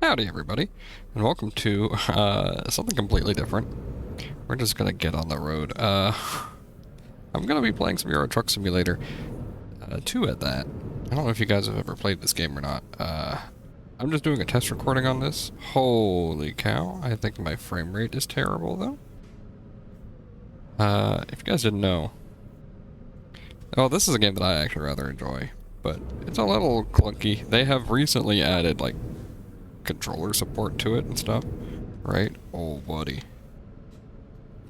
Howdy everybody, and welcome to something completely different. We're just gonna get on the road. I'm gonna be playing some Euro Truck Simulator 2 at that. I don't know if you guys have ever played this game or not. I'm just doing a test recording on this. Holy cow, I think my frame rate is terrible though. If you guys didn't know, this is a game that I actually rather enjoy, but it's a little clunky. They have recently added like controller support to it and stuff, right? Oh buddy.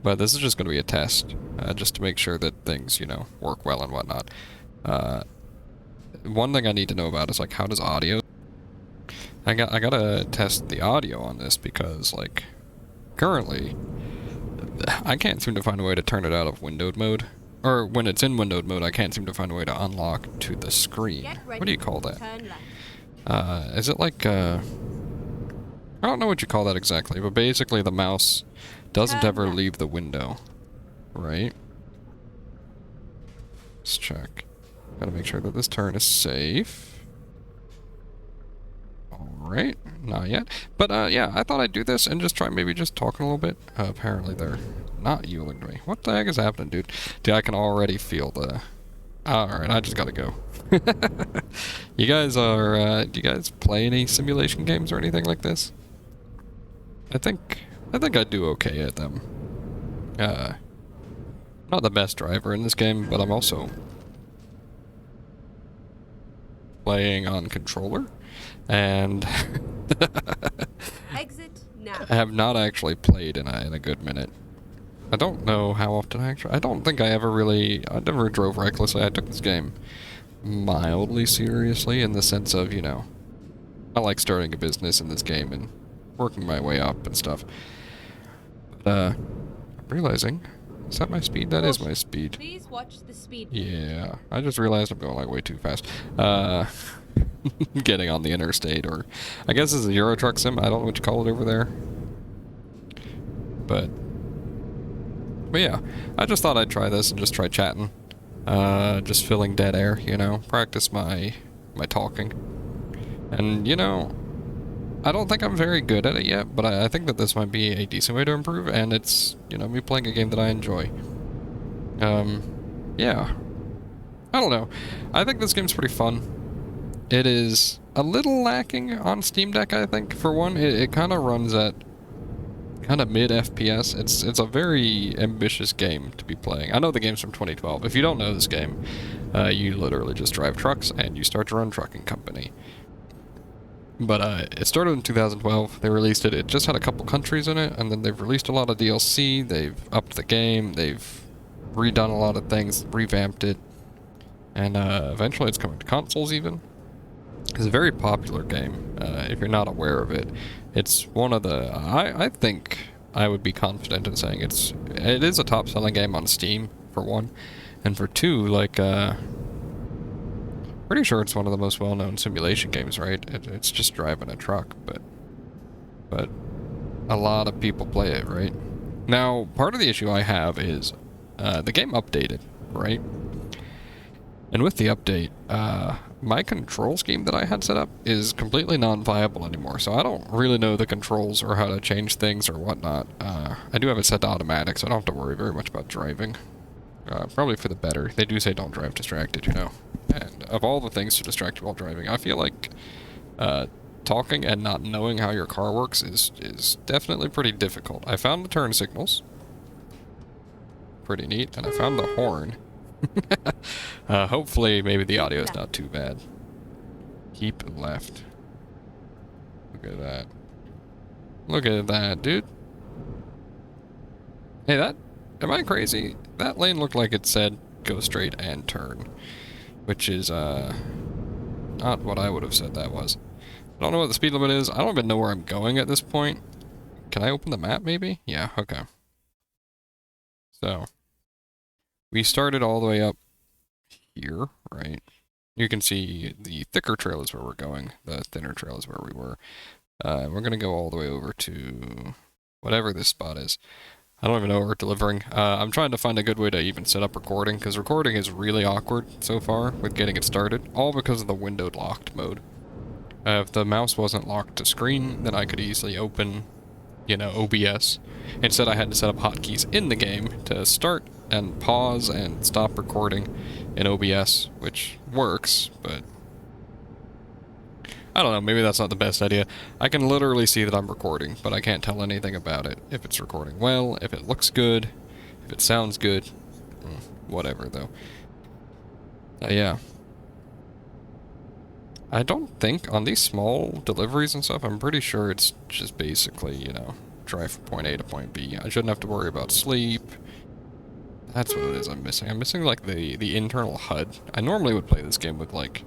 But this is just going to be a test, just to make sure that things, work well and whatnot. One thing I need to know about is like, how does audio? I gotta test the audio on this because like, currently, I can't seem to find a way to turn it out of windowed mode. Or when it's in windowed mode, I can't seem to find a way to unlock to the screen. What do you call that? Is it like, I don't know what you call that exactly, but basically the mouse doesn't ever leave the window, right? Let's check. Gotta make sure that this turn is safe. Alright, not yet. But yeah, I thought I'd do this and just try maybe just talking a little bit. Apparently they're not yielding to me. What the heck is happening, dude? Dude, I can already feel the... Alright, I just gotta go. You guys are, do you guys play any simulation games or anything like this? I think I do okay at them. Not the best driver in this game, but I'm also playing on controller, and Exit now. I have not actually played in a good minute. I don't know how often I don't think I never drove recklessly. I took this game mildly seriously in the sense of, I like starting a business in this game and working my way up and stuff. But, I'm realizing, is that my speed? That is my speed. Please watch the speed. Yeah, I just realized I'm going like way too fast. Getting on the interstate, or I guess it's a Euro Truck Sim. I don't know what you call it over there. But yeah, I just thought I'd try this and just try chatting. Just filling dead air, practice my talking. And, I don't think I'm very good at it yet, but I think that this might be a decent way to improve, and it's, me playing a game that I enjoy. Yeah. I don't know. I think this game's pretty fun. It is a little lacking on Steam Deck, I think. For one, it kind of runs at kind of mid FPS. It's a very ambitious game to be playing. I know the game's from 2012. If you don't know this game, you literally just drive trucks and you start your own trucking company. But it started in 2012. They released it. It just had a couple countries in it, and then they've released a lot of DLC. They've upped the game. They've redone a lot of things, revamped it, and eventually it's coming to consoles even. It's a very popular game. If you're not aware of it, it's one of the... I think I would be confident in saying it is a top-selling game on Steam, for one, and for two, like, pretty sure it's one of the most well-known simulation games, right? It's just driving a truck, but a lot of people play it, right? Now, part of the issue I have is the game updated, right? And with the update, my control scheme that I had set up is completely non-viable anymore, so I don't really know the controls or how to change things or whatnot. I do have it set to automatic, so I don't have to worry very much about driving. Probably for the better. They do say don't drive distracted, And of all the things to distract you while driving, I feel like talking and not knowing how your car works is definitely pretty difficult. I found the turn signals. Pretty neat. And I found the horn. Hopefully maybe the audio is not too bad. Keep left. Look at that. Look at that, dude. Hey, am I crazy? That lane looked like it said go straight and turn, which is not what I would have said that was. I don't know what the speed limit is. I don't even know where I'm going at this point. Can I open the map maybe? Yeah, okay. So, we started all the way up here, right? You can see the thicker trail is where we're going. The thinner trail is where we were. We're going to go all the way over to whatever this spot is. I don't even know where we're delivering. I'm trying to find a good way to even set up recording, because recording is really awkward so far with getting it started, all because of the windowed locked mode. If the mouse wasn't locked to screen, then I could easily open, you know, OBS. Instead, I had to set up hotkeys in the game to start and pause and stop recording in OBS, which works, but I don't know, maybe that's not the best idea. I can literally see that I'm recording, but I can't tell anything about it. If it's recording well, if it looks good, if it sounds good, whatever, though. Yeah. I don't think, on these small deliveries and stuff, I'm pretty sure it's just basically, you know, drive from point A to point B. I shouldn't have to worry about sleep. That's what it is I'm missing. I'm missing, like, the internal HUD. I normally would play this game with, like,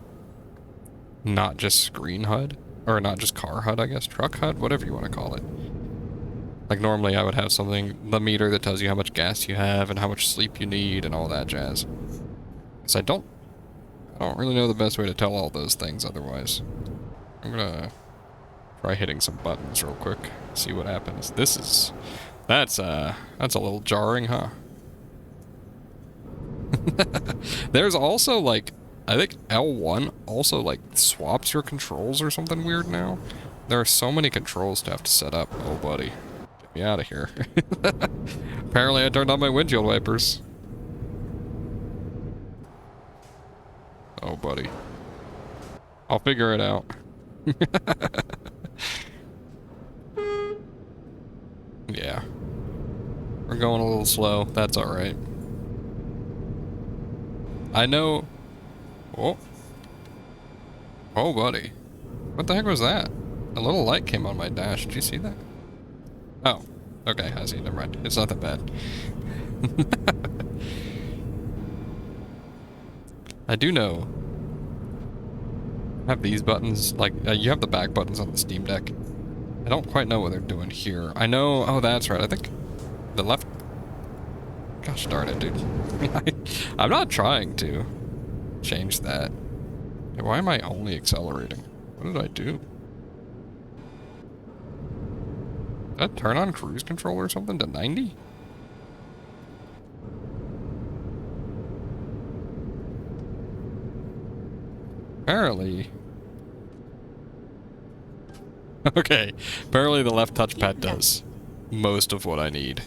not just screen HUD, or not just car HUD, I guess, truck HUD, whatever you want to call it. Like, normally I would have something, the meter that tells you how much gas you have and how much sleep you need and all that jazz. Because I don't really know the best way to tell all those things otherwise. I'm gonna try hitting some buttons real quick, see what happens. That's a little jarring, huh? There's also, like, I think L1 also, like, swaps your controls or something weird now. There are so many controls to have to set up. Oh, buddy. Get me out of here. Apparently I turned on my windshield wipers. Oh, buddy. I'll figure it out. Yeah. We're going a little slow. That's alright. I know... Oh. Oh, buddy. What the heck was that? A little light came on my dash. Did you see that? Oh. Okay, I see. Never mind. It's not that bad. I do know. Have these buttons, like, you have the back buttons on the Steam Deck. I don't quite know what they're doing here. I know, oh, that's right, I think the left, gosh darn it, dude. I'm not trying to change that. Why am I only accelerating? What did I do? Did I turn on cruise control or something to 90? Apparently. Okay, apparently the left touchpad does most of what I need.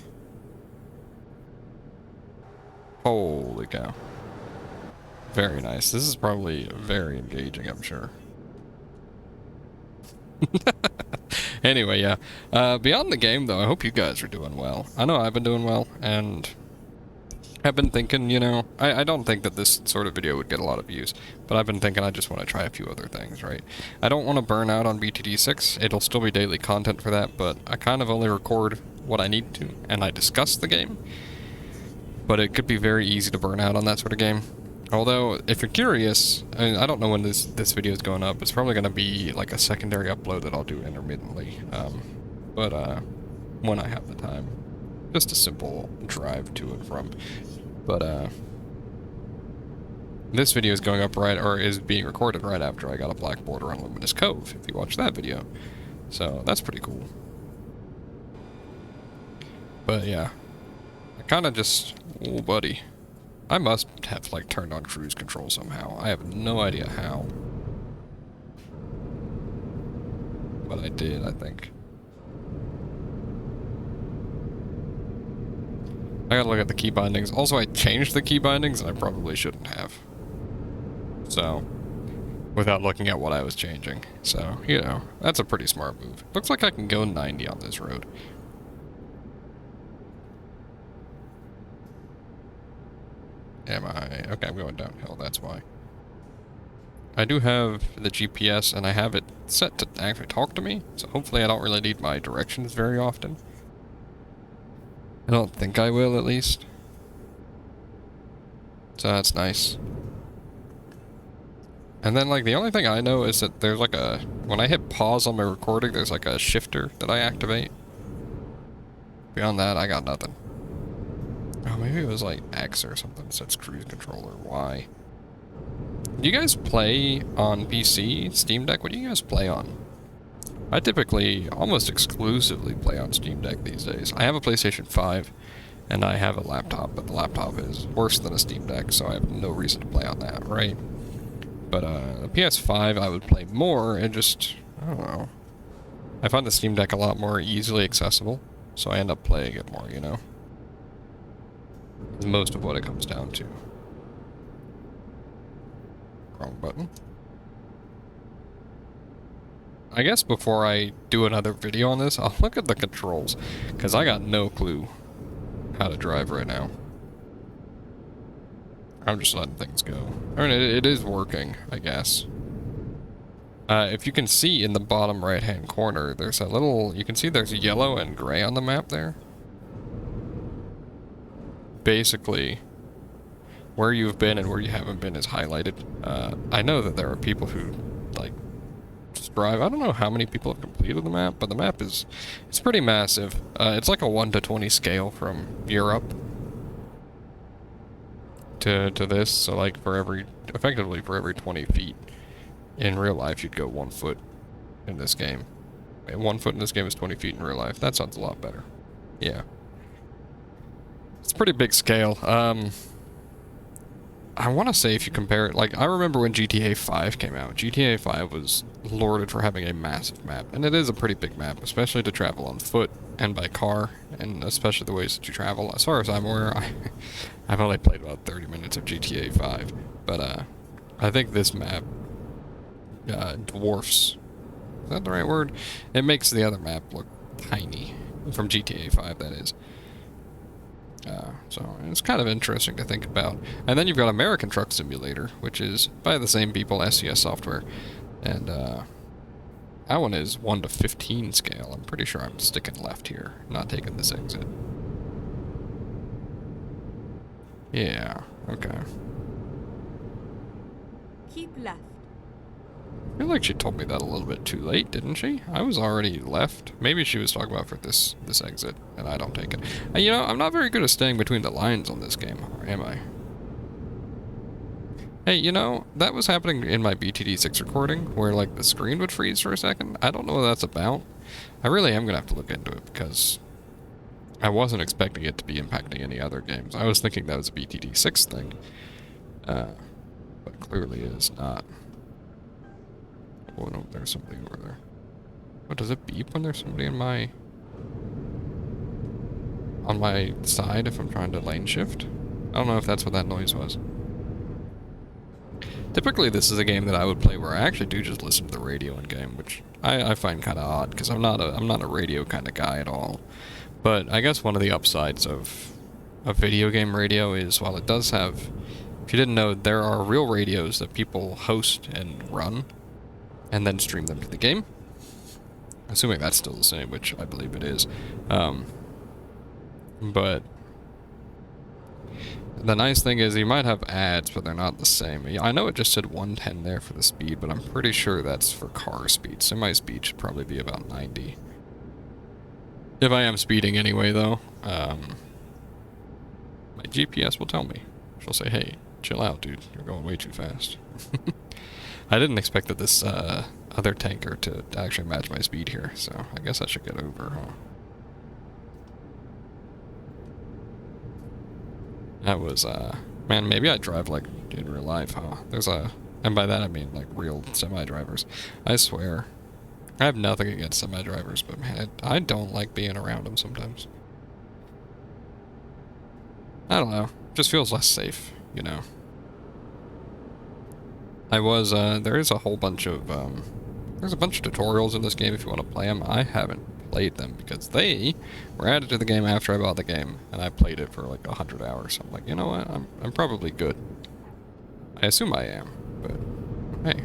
Holy cow. Very nice. This is probably very engaging, I'm sure. Anyway, yeah. Beyond the game, though, I hope you guys are doing well. I know I've been doing well, and I've been thinking, you know, I don't think that this sort of video would get a lot of views, but I've been thinking I just want to try a few other things, right? I don't want to burn out on BTD6. It'll still be daily content for that, but I kind of only record what I need to, and I discuss the game. But it could be very easy to burn out on that sort of game. Although, if you're curious, I mean, I don't know when this video is going up. It's probably going to be like a secondary upload that I'll do intermittently. But when I have the time. Just a simple drive to and from. But, this video is going up right, or is being recorded right after I got a black border on Luminous Cove, if you watch that video. So, that's pretty cool. But, yeah. I kind of just... Oh, buddy. I must have, like, turned on cruise control somehow. I have no idea how. But I did, I think. I gotta look at the key bindings. Also, I changed the key bindings, and I probably shouldn't have. So, without looking at what I was changing. So, you know, that's a pretty smart move. Looks like I can go 90 on this road. Am I? Okay, I'm going downhill, that's why. I do have the GPS, and I have it set to actually talk to me, so hopefully I don't really need my directions very often. I don't think I will, at least. So that's nice. And then, like, the only thing I know is that there's, like, a... When I hit pause on my recording, there's, like, a shifter that I activate. Beyond that, I got nothing. Oh, maybe it was, like, X or something. So it's cruise control or Y. Do you guys play on PC, Steam Deck? What do you guys play on? I typically almost exclusively play on Steam Deck these days. I have a PlayStation 5, and I have a laptop, but the laptop is worse than a Steam Deck, so I have no reason to play on that, right? But the PS5 I would play more, and just, I don't know. I find the Steam Deck a lot more easily accessible, so I end up playing it more, you know? Most of what it comes down to. Wrong button. I guess before I do another video on this, I'll look at the controls, because I got no clue how to drive right now. I'm just letting things go. I mean, it is working, I guess. If you can see in the bottom right-hand corner, there's a little... You can see there's yellow and gray on the map there. Basically, where you've been and where you haven't been is highlighted. I know that there are people who, like, just drive. I don't know how many people have completed the map, but the map is... It's pretty massive. It's like a 1 to 20 scale from Europe to this. So, like, for every... Effectively, for every 20 feet. In real life, you'd go 1 foot in this game. And 1 foot in this game is 20 feet in real life. That sounds a lot better. Yeah. It's a pretty big scale. I want to say if you compare it, like, I remember when GTA 5 came out. GTA 5 was lauded for having a massive map. And it is a pretty big map, especially to travel on foot and by car, and especially the ways that you travel. As far as I'm aware, I've only played about 30 minutes of GTA 5. But, I think this map dwarfs. Is that the right word? It makes the other map look tiny. From GTA 5, that is. So it's kind of interesting to think about. And then you've got American Truck Simulator, which is by the same people, SCS Software. And that one is 1 to 15 scale. I'm pretty sure I'm sticking left here, not taking this exit. Yeah, okay. Keep left. I feel like she told me that a little bit too late, didn't she? I was already left. Maybe she was talking about for this exit, and I don't take it. You know, I'm not very good at staying between the lines on this game, or am I? Hey, you know, that was happening in my BTD6 recording, where, like, the screen would freeze for a second. I don't know what that's about. I really am gonna have to look into it, because I wasn't expecting it to be impacting any other games. I was thinking that was a BTD6 thing. But clearly it is not. Oh no, there's somebody over there. What, does it beep when there's somebody on my side if I'm trying to lane shift? I don't know if that's what that noise was. Typically this is a game that I would play where I actually do just listen to the radio in game, which I find kind of odd, because I'm not a radio kind of guy at all. But I guess one of the upsides of a video game radio is, while it does have... If you didn't know, there are real radios that people host and run, and then stream them to the game. Assuming that's still the same, which I believe it is. But the nice thing is you might have ads, but they're not the same. I know it just said 110 there for the speed, but I'm pretty sure that's for car speed. Semi-speed should probably be about 90. If I am speeding anyway, though, my GPS will tell me. She'll say, hey, chill out, dude. You're going way too fast. I didn't expect that this other tanker to actually match my speed here, so I guess I should get over, huh? That was, man, maybe I drive like in real life, huh? And by that I mean like real semi-drivers. I swear. I have nothing against semi-drivers, but man, I don't like being around them sometimes. I don't know. Just feels less safe, you know? There is a whole bunch of, there's a bunch of tutorials in this game if you want to play them. I haven't played them because they were added to the game after I bought the game, and I played it for like 100 hours. I'm like, you know what, I'm probably good. I assume I am, but hey.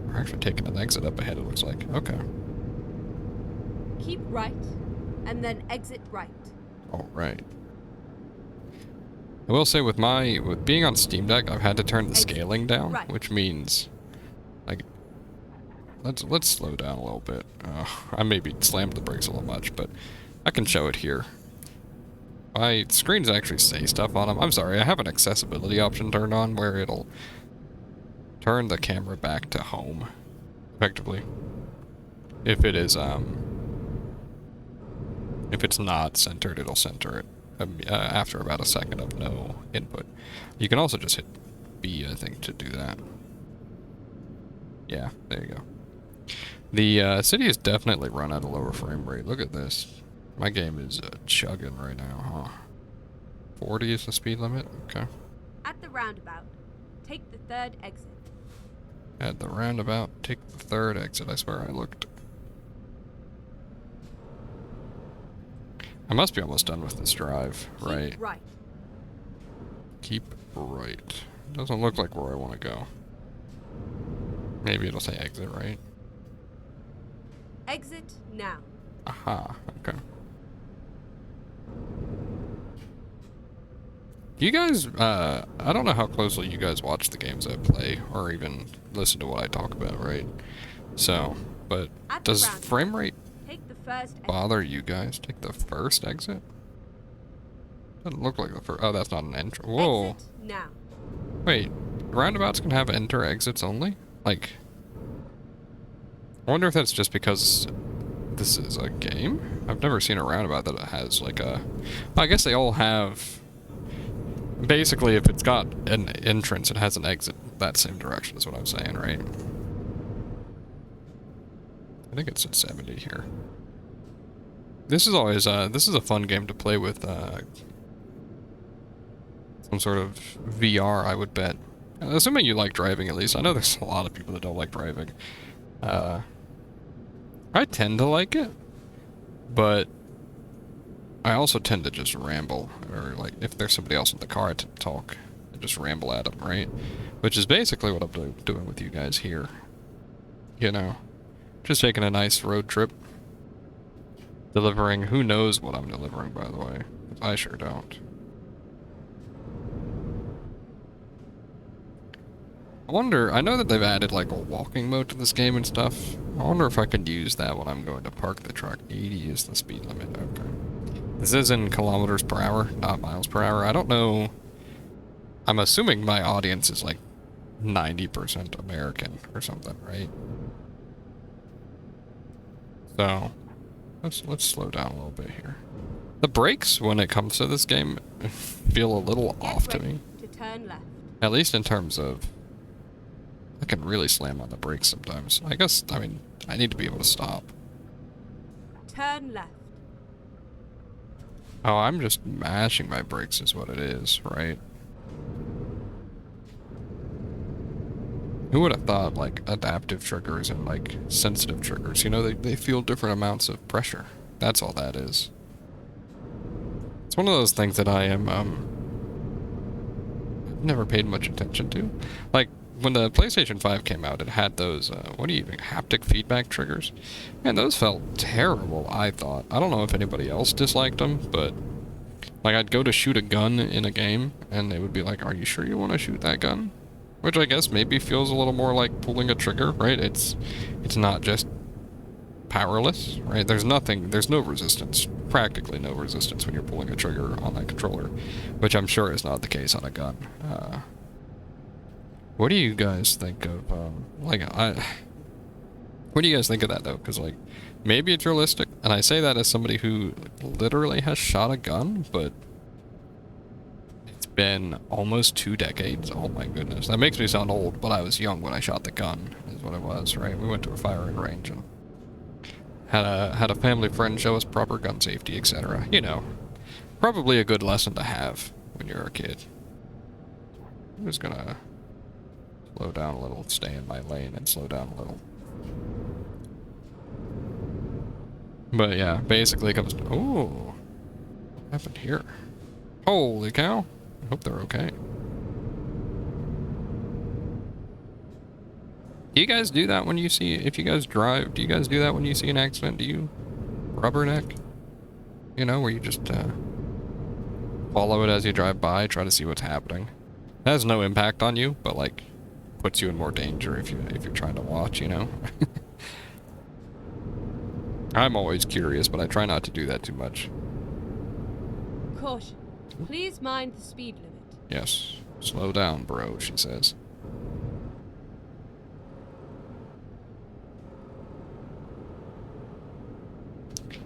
We're actually taking an exit up ahead, it looks like. Okay. Keep right, and then exit right. Alright. I will say with being on Steam Deck, I've had to turn the scaling down, which means, like, let's slow down a little bit. I maybe slammed the brakes a little much, but I can show it here. My screens actually say stuff on them. I'm sorry, I have an accessibility option turned on where it'll turn the camera back to home, effectively. If it is, if it's not centered, it'll center it. After about a second of no input. You can also just hit B, I think, to do that. Yeah, there you go. The city is definitely run at a lower frame rate. Look at this. My game is chugging right now, huh? 40 is the speed limit? Okay. At the roundabout, take the third exit. At the roundabout, take the third exit. I swear I looked. I must be almost done with this drive, right? Keep right. Keep right. Doesn't look like where I want to go. Maybe it'll say exit, right? Exit now. Aha, okay. You guys, I don't know how closely you guys watch the games I play, or even listen to what I talk about, right? So, but At the does roundabout, frame rate take the first exit. bother you guys? Take the first exit? Doesn't look like the first. Oh, that's not an enter. Whoa. Exit now. Wait, roundabouts can have enter exits only? Like, I wonder if that's just because this is a game? I've never seen a roundabout that has like a... I guess they all have... Basically, if it's got an entrance, it has an exit that same direction is what I'm saying, right? I think it's at 70 here. This is always, this is a fun game to play with, some sort of VR, I would bet. Assuming you like driving, at least. I know there's a lot of people that don't like driving. I tend to like it, but I also tend to just ramble, or like, if there's somebody else in the car, I tend to talk and just ramble at them, right? Which is basically what I'm doing with you guys here. You know? Just taking a nice road trip. Delivering, who knows what I'm delivering, by the way. I sure don't. I wonder, I know that they've added like a walking mode to this game and stuff. I wonder if I could use that when I'm going to park the truck. 80 is the speed limit, okay. This is in kilometers per hour, not miles per hour. I don't know. I'm assuming my audience is like 90% American or something, right? So, let's slow down a little bit here. The brakes, when it comes to this game, feel a little off to me. To turn left. At least in terms of... I can really slam on the brakes sometimes. I guess, I mean, I need to be able to stop. Turn left. Oh, I'm just mashing my brakes is what it is, right? Who would have thought, like, adaptive triggers and, like, sensitive triggers, you know, they feel different amounts of pressure. That's all that is. It's one of those things that I am, never paid much attention to. Like, when the PlayStation 5 came out, it had those, what do you even, haptic feedback triggers? Man, those felt terrible, I thought. I don't know if anybody else disliked them, but, like, I'd go to shoot a gun in a game, and they would be like, are you sure you want to shoot that gun? Which I guess maybe feels a little more like pulling a trigger, right? It's not just powerless, right? There's no resistance, practically no resistance when you're pulling a trigger on that controller, which I'm sure is not the case on a gun. What do you guys think of, what do you guys think of that, though? Because, like, maybe it's realistic, and I say that as somebody who literally has shot a gun, but it's been almost 2 decades. Oh my goodness. That makes me sound old, but I was young when I shot the gun, is what it was, right? We went to a firing range and had a family friend show us proper gun safety, etc. You know, probably a good lesson to have when you're a kid. I'm just gonna slow down a little, stay in my lane and slow down a little. But yeah, basically it comes to, ooh, what happened here? Holy cow. I hope they're okay. Do you guys do that when you see, if you guys drive, do you guys do that when you see an accident? Do you rubberneck? You know, where you just follow it as you drive by, try to see what's happening. It has no impact on you, but like puts you in more danger if you're trying to watch, you know? I'm always curious, but I try not to do that too much. Caution. Please mind the speed limit. Yes. Slow down, bro, she says.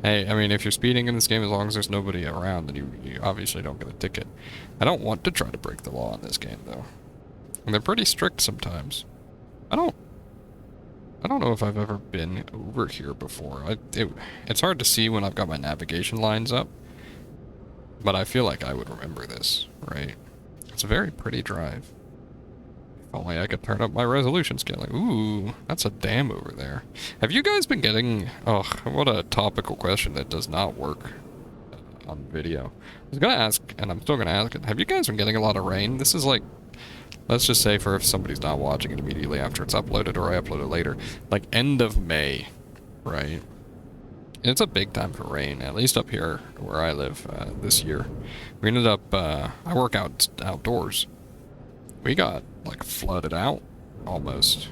Hey, I mean, if you're speeding in this game, as long as there's nobody around, then you obviously don't get a ticket. I don't want to try to break the law in this game, though. And they're pretty strict sometimes. I don't I don't know if I've ever been over here before. It's hard to see when I've got my navigation lines up, but I feel like I would remember this, right? It's a very pretty drive. If only I could turn up my resolution scaling. Ooh, that's a dam over there. Have you guys been getting... Oh, what a topical question that does not work on video. I was gonna ask, and I'm still gonna ask it, have you guys been getting a lot of rain? This is like... Let's just say for if somebody's not watching it immediately after it's uploaded or I upload it later. Like end of May, right? It's a big time for rain, at least up here where I live this year. We ended up, I work outdoors. We got, like, flooded out, almost.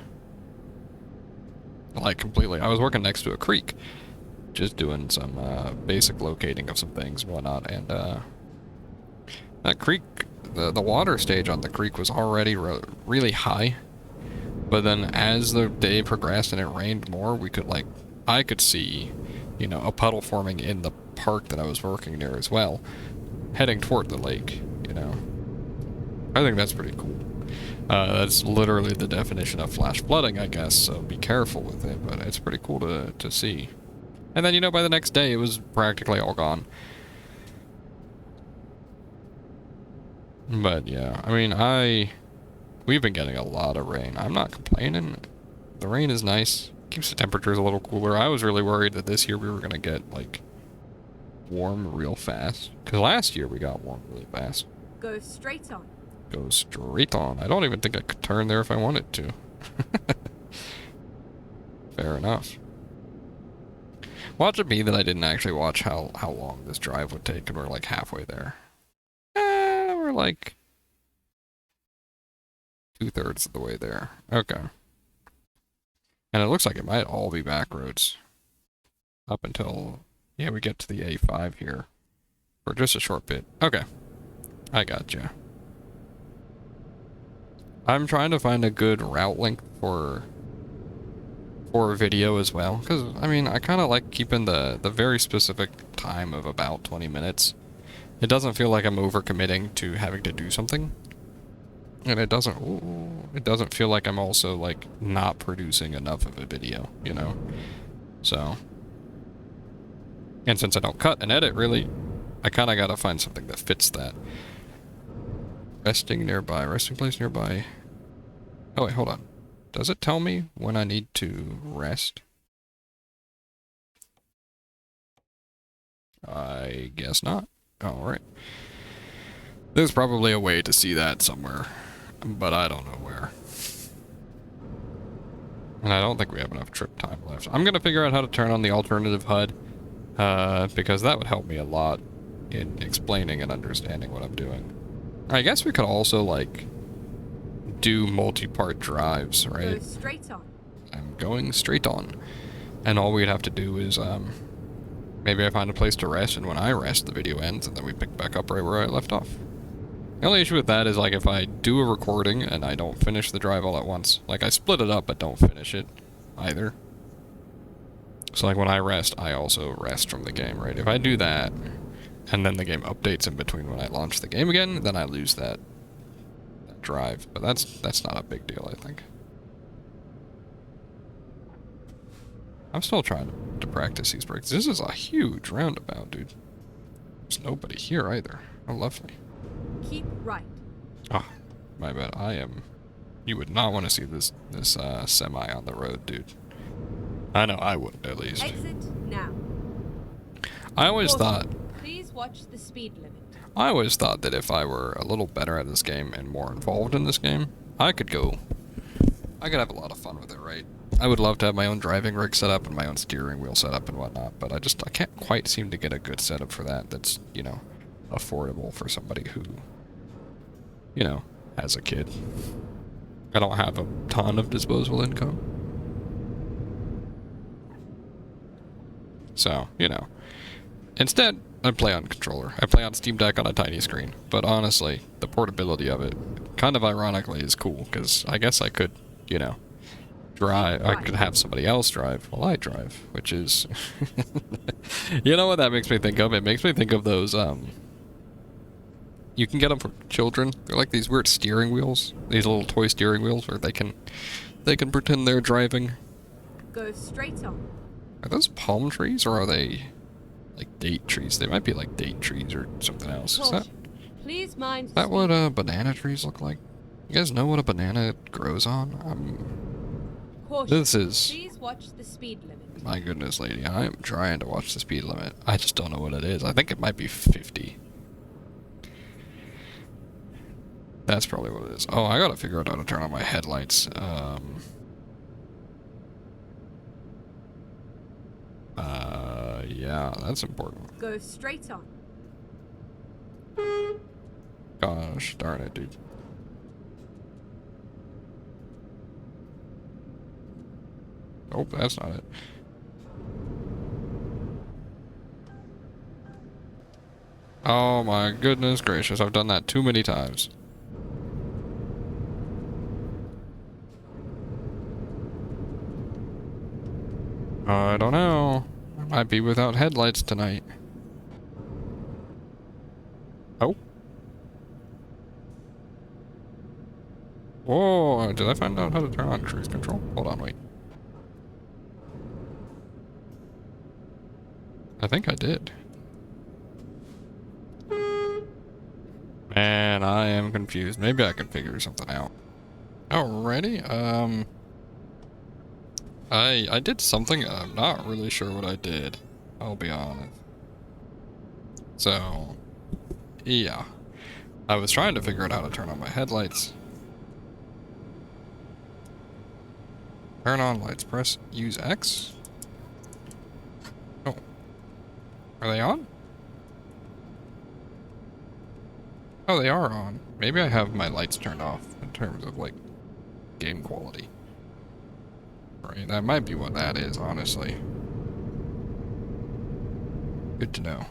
Like, completely. I was working next to a creek, just doing some basic locating of some things and whatnot, and that creek, the water stage on the creek was already really high, but then as the day progressed and it rained more, we could, like, I could see, you know, a puddle forming in the park that I was working near as well, heading toward the lake, you know. I think that's pretty cool. That's literally the definition of flash flooding, I guess, so be careful with it, but it's pretty cool to see. And then, you know, by the next day, it was practically all gone. But, yeah, I mean, we've been getting a lot of rain. I'm not complaining. The rain is nice. Keeps the temperatures a little cooler. I was really worried that this year we were going to get, like, warm real fast. Because last year we got warm really fast. Go straight on. Go straight on. I don't even think I could turn there if I wanted to. Fair enough. Watch it be that I didn't actually watch how long this drive would take, and we're like halfway there. We're like 2/3 of the way there. Okay. And it looks like it might all be back roads. Up until, yeah, we get to the A5 here. For just a short bit. Okay. I gotcha. I'm trying to find a good route length for video as well, because, I mean, I kind of like keeping the very specific time of about 20 minutes. It doesn't feel like I'm overcommitting to having to do something. And it doesn't feel like I'm also, like, not producing enough of a video, you know? So. And since I don't cut and edit, really, I kind of got to find something that fits that. Resting place nearby. Oh, wait, hold on. Does it tell me when I need to rest? I guess not. Alright. There's probably a way to see that somewhere, but I don't know where. And I don't think we have enough trip time left. I'm gonna figure out how to turn on the alternative HUD, because that would help me a lot in explaining and understanding what I'm doing. I guess we could also, like, do multi-part drives, right? Go straight on. I'm going straight on. And all we'd have to do is, maybe I find a place to rest, and when I rest, the video ends, and then we pick back up right where I left off. The only issue with that is, like, if I do a recording and I don't finish the drive all at once. Like, I split it up, but don't finish it either. So, like, when I rest, I also rest from the game, right? If I do that, and then the game updates in between when I launch the game again, then I lose that drive. But that's not a big deal, I think. I'm still trying to practice these brakes. This is a huge roundabout, dude. There's nobody here either. Oh, lovely. Keep right. Ah, my bad. You would not want to see this semi on the road, dude. I know I wouldn't, at least. Exit now. I always thought... Please watch the speed limit. I always thought that if I were a little better at this game and more involved in this game, I could have a lot of fun with it, right? I would love to have my own driving rig set up and my own steering wheel set up and whatnot, but I can't quite seem to get a good setup for that that's, you know, affordable for somebody who, you know, has a kid. I don't have a ton of disposable income. So, you know. Instead, I play on controller. I play on Steam Deck on a tiny screen. But honestly, the portability of it, kind of ironically, is cool, because I guess I could, you know, drive. I could have somebody else drive while I drive, which is... You know what that makes me think of? It makes me think of those, you can get them for children. They're like these weird steering wheels. These little toy steering wheels where they can pretend they're driving. Go straight on. Are those palm trees or are they like date trees? They might be like date trees or something else. Is Caution. Please mind that what speed. banana trees look like? You guys know what a banana grows on? Caution. This is... Please watch the speed limit. My goodness, lady. I am trying to watch the speed limit. I just don't know what it is. I think it might be 50. That's probably what it is. Oh, I gotta figure out how to turn on my headlights. Yeah, that's important. Go straight on. Gosh, darn it, dude. Oh, that's not it. Oh my goodness gracious, I've done that too many times. I don't know. I might be without headlights tonight. Oh. Whoa, did I find out how to turn on cruise control? Hold on, wait. I think I did. Man, I am confused. Maybe I can figure something out. Alrighty, I did something, and I'm not really sure what I did. I'll be honest. So, yeah. I was trying to figure out how to turn on my headlights. Turn on lights. Press use X. Oh. Are they on? Oh, they are on. Maybe I have my lights turned off in terms of, like, game quality. Right, that might be what that is, honestly. Good to know.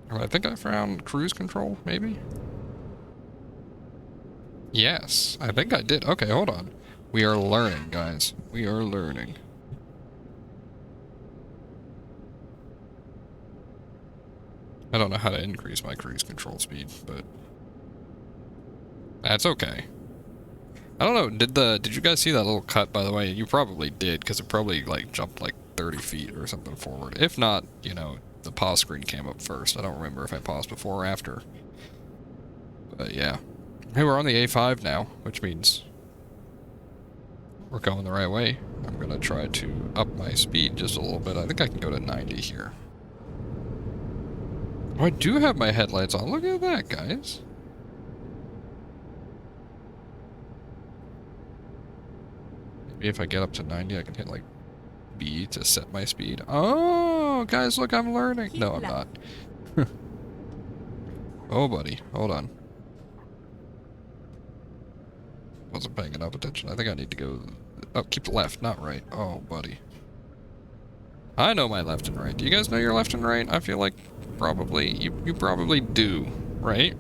Well, I think I found cruise control, maybe? Yes, I think I did. Okay, hold on. We are learning, guys. We are learning. I don't know how to increase my cruise control speed, but that's okay. I don't know, did you guys see that little cut, by the way? You probably did, because it probably, like, jumped, like, 30 feet or something forward. If not, you know, the pause screen came up first. I don't remember if I paused before or after. But, yeah. Hey, we're on the A5 now, which means we're going the right way. I'm gonna try to up my speed just a little bit. I think I can go to 90 here. Oh, I do have my headlights on. Look at that, guys. Maybe if I get up to 90, I can hit, like, B to set my speed. Oh, guys, look, I'm learning. No, I'm not. Oh, buddy. Hold on. Wasn't paying enough attention. I think I need to go... Oh, keep left, not right. Oh, buddy. I know my left and right. Do you guys know your left and right? I feel like probably... You probably do, right?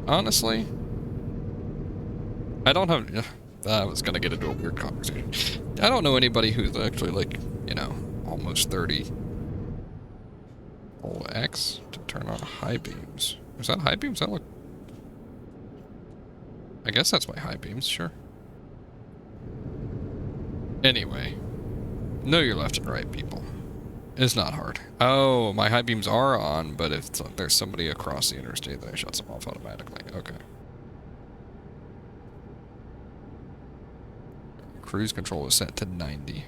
Honestly? I don't have... I was gonna get into a weird conversation. I don't know anybody who's actually, like, you know, almost 30. Hold X to turn on high beams. Is that high beams? That look... I guess that's my high beams, sure. Anyway. Know your left and right, people. It's not hard. Oh, my high beams are on, but if there's somebody across the interstate, then it shuts them off automatically. Okay. Cruise control is set to 90.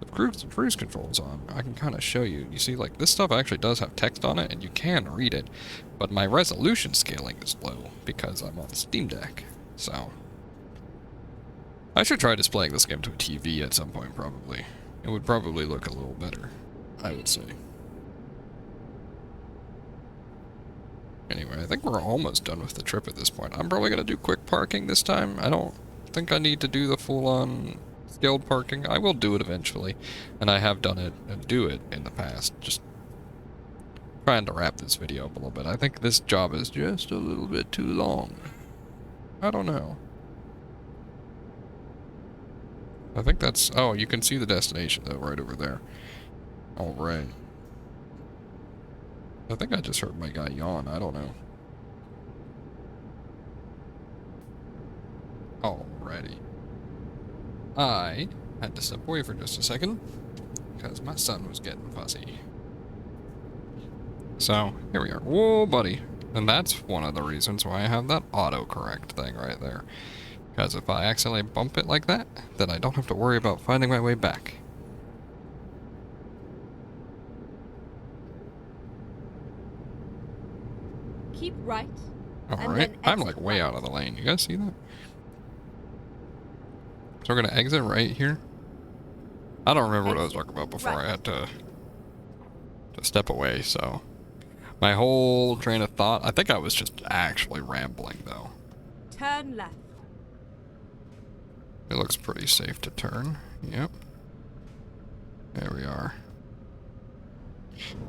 If cruise control is on, I can kind of show you. You see, like, this stuff actually does have text on it, and you can read it, but my resolution scaling is low because I'm on Steam Deck. So, I should try displaying this game to a TV at some point, probably. It would probably look a little better, I would say. Anyway, I think we're almost done with the trip at this point. I'm probably going to do quick parking this time. I don't think I need to do the full-on scaled parking. I will do it eventually, and I have done it and do it in the past. Just trying to wrap this video up a little bit. I think this job is just a little bit too long. I don't know. I think that's... Oh, you can see the destination, though, right over there. Alright. I think I just heard my guy yawn. I don't know. Alrighty. I had to step away for just a second because my son was getting fussy. So, here we are. Whoa, buddy. And that's one of the reasons why I have that autocorrect thing right there. Because if I accidentally bump it like that, then I don't have to worry about finding my way back. Keep right. Alright, I'm like way out of the lane. You guys see that? So we're gonna exit right here. I don't remember what I was talking about before I had to step away, so... My whole train of thought, I think I was just actually rambling though. Turn left. It looks pretty safe to turn. Yep. There we are.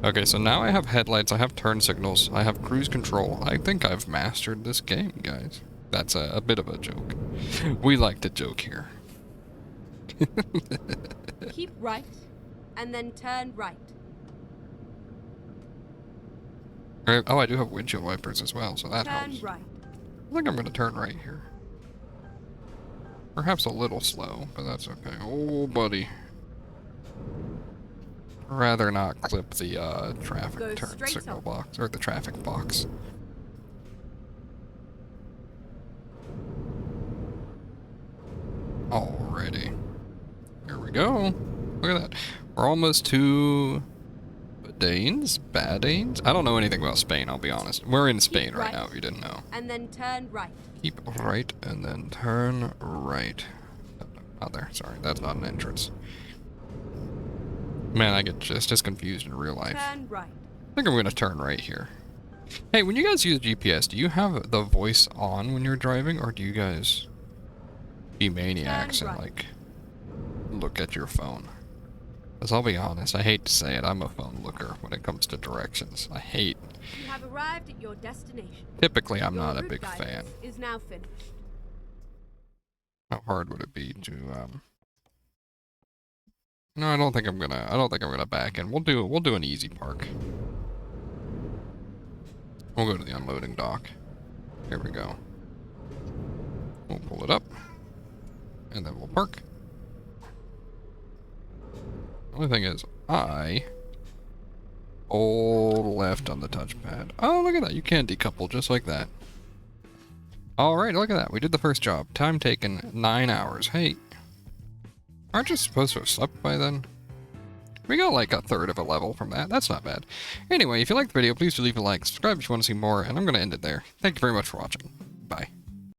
Okay, so now I have headlights, I have turn signals, I have cruise control. I think I've mastered this game, guys. That's a bit of a joke. We like to joke here. Keep right, and then turn right. Oh, I do have windshield wipers as well, so that helps. Turn right. I think I'm going to turn right here. Perhaps a little slow, but that's okay. Oh, buddy. Rather not clip the traffic turn signal box, or the traffic box. Alrighty. Here we go. Look at that. We're almost to... Badanes? I don't know anything about Spain, I'll be honest. We're in Spain right now, if you didn't know. And then turn right. Keep right, and then turn right. Oh, there. Sorry, that's not an entrance. Man, I get just as confused in real life. Turn right. I think I'm going to turn right here. Hey, when you guys use GPS, do you have the voice on when you're driving, or do you guys be maniacs and, like, look at your phone? Because I'll be honest, I hate to say it, I'm a phone looker when it comes to directions. I hate... You have arrived at your destination. Typically, I'm not a big fan. Is now finished. How hard would it be to, No, I don't think I'm gonna back in. We'll do an easy park. We'll go to the unloading dock. Here we go. We'll pull it up. And then we'll park. The only thing is, I hold left on the touchpad. Oh, look at that. You can decouple just like that. Alright, look at that. We did the first job. Time taken 9 hours. Hey, aren't you supposed to have slept by then? We got like a third of a level from that. That's not bad. Anyway, if you liked the video, please do leave a like, subscribe if you want to see more, and I'm going to end it there. Thank you very much for watching. Bye.